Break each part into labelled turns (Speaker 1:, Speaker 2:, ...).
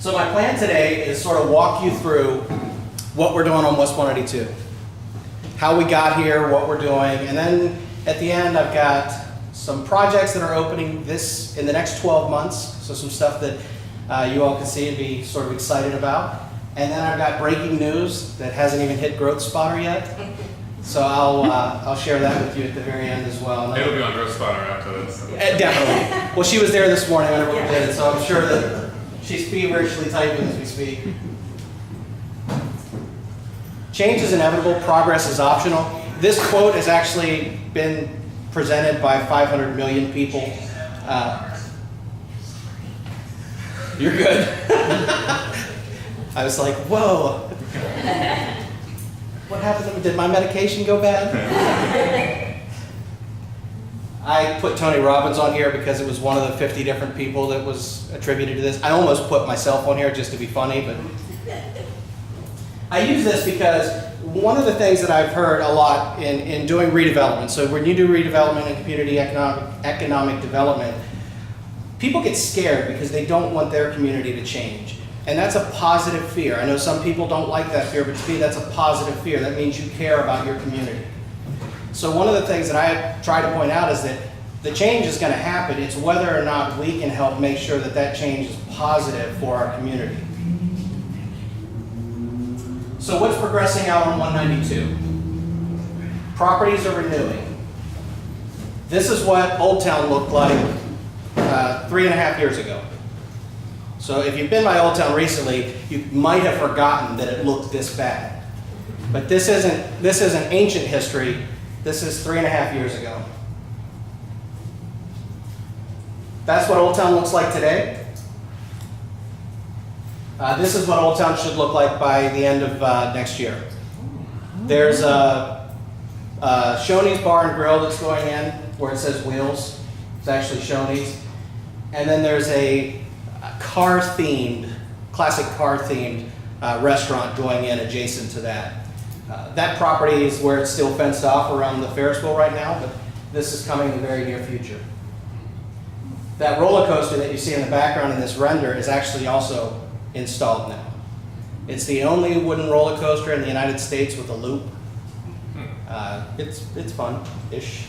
Speaker 1: So my plan today is sort of walk you through what we're doing on West 182, how we got here, what we're doing, and then at the end I've got some projects that are opening in the next 12 months, so some stuff that you all can see and be sort of excited about. And then I've got breaking news that hasn't even hit Growth Spotter yet. So I'll share that with you at the very end as well.
Speaker 2: It'll be on Growth Spotter after this.
Speaker 1: Definitely. Well, she was there this morning whenever we did it, so I'm sure that she's feverishly typing as we speak. Change is inevitable, progress is optional. This quote has actually been presented by 500 million people. You're good. I was like, whoa. What happened to me? Did my medication go bad? I put Tony Robbins on here because it was one of the 50 different people that was attributed to this. I almost put myself on here just to be funny, but I use this because one of the things that I've heard a lot in doing redevelopment, so when you do redevelopment and community economic development, people get scared because they don't want their community to change. And that's a positive fear. I know some people don't like that fear, but to me that's a positive fear. That means you care about your community. So one of the things that I try to point out is that the change is going to happen. It's whether or not we can help make sure that that change is positive for our community. So what's progressing out on 192? Properties are renewing. This is what Old Town looked like 3.5 years ago. So if you've been by Old Town recently, you might have forgotten that it looked this bad. But this isn't ancient history. This is 3.5 years ago. That's what Old Town looks like today. This is what Old Town should look like by the end of next year. There's a Shoney's Bar and Grill that's going in where it says Wheels. It's actually Shoney's. And then there's a car-themed, classic car-themed restaurant going in adjacent to that. That property is where it's still fenced off around the Ferris wheel right now, but this is coming in the very near future. That roller coaster that you see in the background in this render is actually also installed now. It's the only wooden roller coaster in the United States with a loop. It's fun-ish.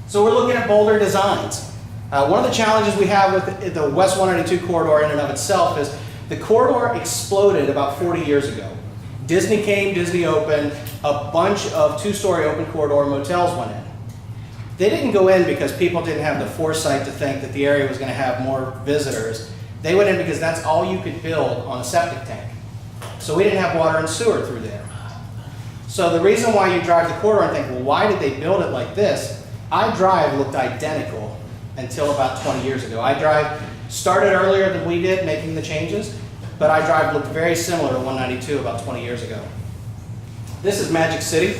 Speaker 1: So we're looking at bolder designs. One of the challenges we have with the West 192 corridor in and of itself is the corridor exploded about 40 years ago. Disney came, Disney opened, a bunch of two-story open corridor motels went in. They didn't go in because people didn't have the foresight to think that the area was going to have more visitors. They went in because that's all you could build on a septic tank. So we didn't have water and sewer through there. So the reason why you drive the corridor and think, well, why did they build it like this? iDrive looked identical until about 20 years ago. iDrive started earlier than we did making the changes, but iDrive looked very similar to 192 about 20 years ago. This is Magic City.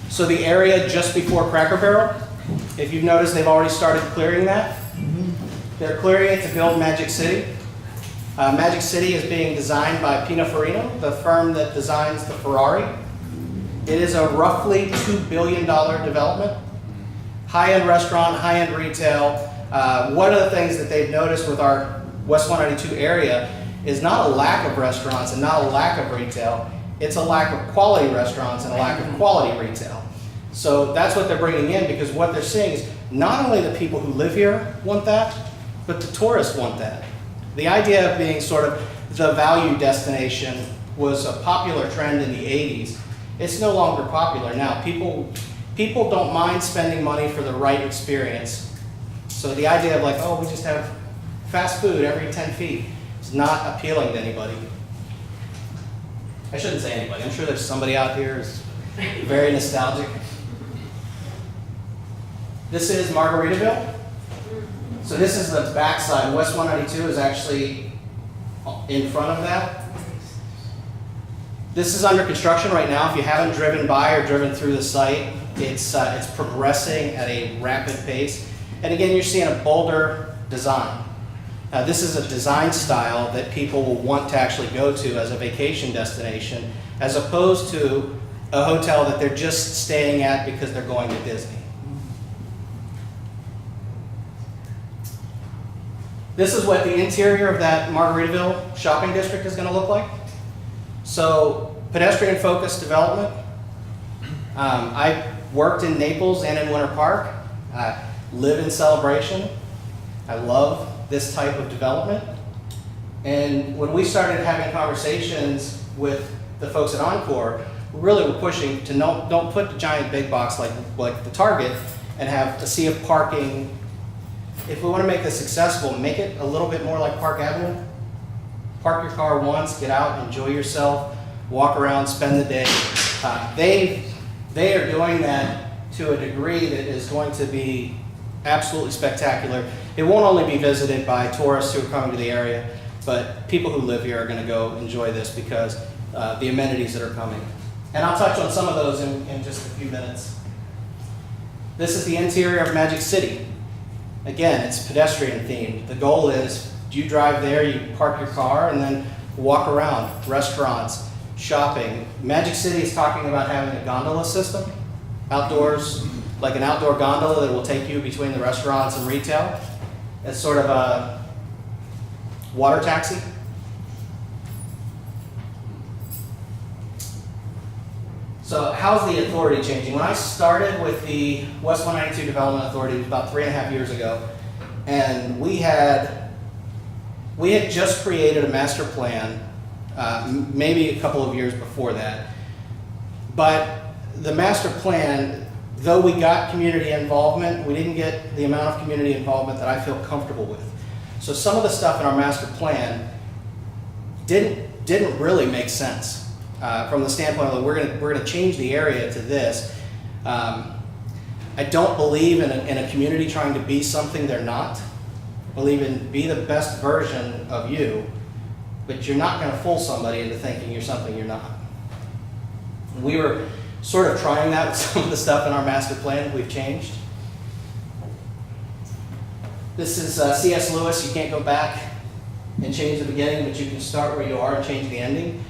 Speaker 1: So the area just before Cracker Barrel, if you've noticed, they've already started clearing that. They're clearing it to build Magic City. Magic City is being designed by Pininfarina, the firm that designs the Ferrari. It is a roughly $2 billion development. High-end restaurant, high-end retail. One of the things that they've noticed with our West 192 area is not a lack of restaurants and not a lack of retail. It's a lack of quality restaurants and a lack of quality retail. So that's what they're bringing in, because what they're seeing is not only the people who live here want that, but the tourists want that. The idea of being sort of the value destination was a popular trend in the 80s. It's no longer popular now. People don't mind spending money for the right experience. So the idea of like, oh, we just have fast food every 10 feet is not appealing to anybody. I shouldn't say anybody. I'm sure there's somebody out here who's very nostalgic. This is Margaritaville. So this is the backside. West 192 is actually in front of that. This is under construction right now. If you haven't driven by or driven through the site, it's progressing at a rapid pace. And again, you're seeing a bolder design. This is a design style that people will want to actually go to as a vacation destination, as opposed to a hotel that they're just staying at because they're going to Disney. This is what the interior of that Margaritaville shopping district is going to look like. So pedestrian-focused development. I worked in Naples and in Winter Park. I live in Celebration. I love this type of development. And when we started having conversations with the folks at Encore, we really were pushing to don't put the giant big box like the Target and have a sea of parking. If we want to make this successful, make it a little bit more like Park Avenue. Park your car once, get out, enjoy yourself, walk around, spend the day. They are doing that to a degree that is going to be absolutely spectacular. It won't only be visited by tourists who are coming to the area, but people who live here are going to go enjoy this because the amenities that are coming. And I'll touch on some of those in just a few minutes. This is the interior of Magic City. Again, it's pedestrian themed. The goal is you drive there, you park your car, and then walk around, restaurants, shopping. Magic City is talking about having a gondola system, outdoors, like an outdoor gondola that will take you between the restaurants and retail. It's sort of a water taxi. So how's the authority changing? When I started with the West 192 Development Authority, it was about 3.5 years ago, and we had just created a master plan, maybe a couple of years before that. But the master plan, though we got community involvement, we didn't get the amount of community involvement that I feel comfortable with. So some of the stuff in our master plan didn't really make sense. From the standpoint of we're gonna change the area to this. I don't believe in a community trying to be something they're not. I believe in be the best version of you, but you're not gonna fool somebody into thinking you're something you're not. We were sort of trying that with some of the stuff in our master plan that we've changed. This is C.S. Lewis. You can't go back and change the beginning, but you can start where you are and change the ending.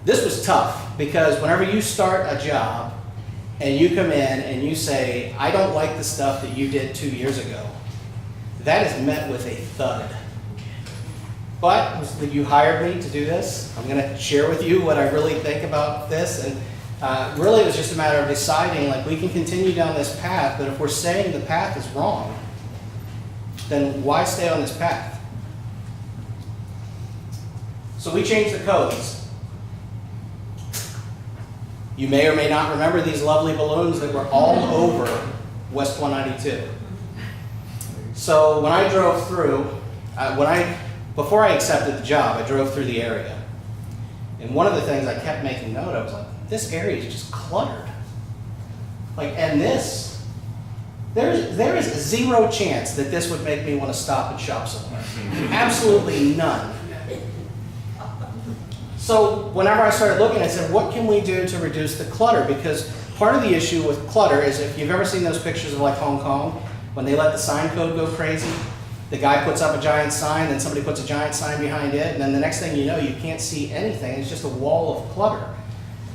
Speaker 1: This was tough because whenever you start a job and you come in and you say, I don't like the stuff that you did 2 years ago, that is met with a thud. But you hired me to do this. I'm going to share with you what I really think about this. And really it was just a matter of deciding, like, we can continue down this path, but if we're saying the path is wrong, then why stay on this path? So we changed the codes. You may or may not remember these lovely balloons that were all over West 192. So when I drove through, before I accepted the job, I drove through the area. And one of the things I kept making note of was like, this area is just cluttered. Like, and this, there is zero chance that this would make me want to stop and shop somewhere. Absolutely none. So whenever I started looking, I said, what can we do to reduce the clutter? Because part of the issue with clutter is, if you've ever seen those pictures of like Hong Kong, when they let the sign code go crazy, the guy puts up a giant sign, then somebody puts a giant sign behind it, and then the next thing you know, you can't see anything. It's just a wall of clutter.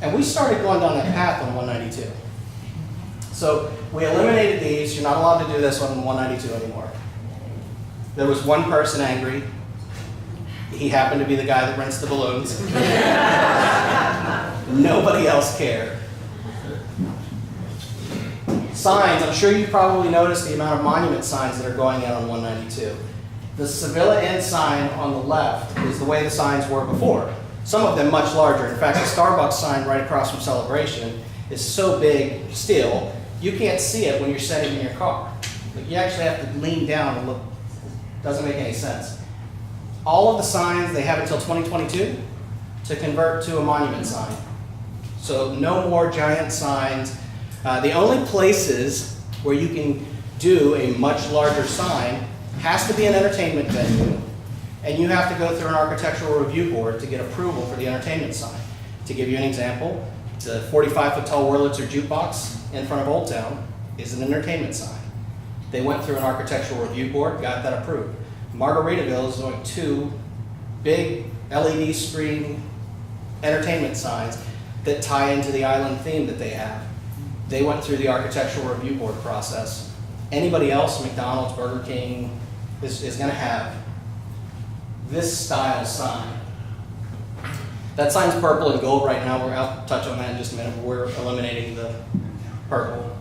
Speaker 1: And we started going down that path on 192. So we eliminated these. You're not allowed to do this on 192 anymore. There was one person angry. He happened to be the guy that rents the balloons. Nobody else cared. Signs, I'm sure you probably noticed the amount of monument signs that are going in on 192. The Sevilla Inn sign on the left is the way the signs were before. Some of them much larger. In fact, the Starbucks sign right across from Celebration is so big still, you can't see it when you're sitting in your car. Like, you actually have to lean down and look. It doesn't make any sense. All of the signs, they have until 2022 to convert to a monument sign. So no more giant signs. The only places where you can do a much larger sign has to be an entertainment venue, and you have to go through an architectural review board to get approval for the entertainment sign. To give you an example, the 45-foot tall Wurlitzer jukebox in front of Old Town is an entertainment sign. They went through an architectural review board, got that approved. Margaritaville is doing 2 big LED screen entertainment signs that tie into the island theme that they have. They went through the architectural review board process. Anybody else, McDonald's, Burger King, is gonna have this style sign. That sign's purple and gold right now. I'll touch on that in just a minute. We're eliminating the purple.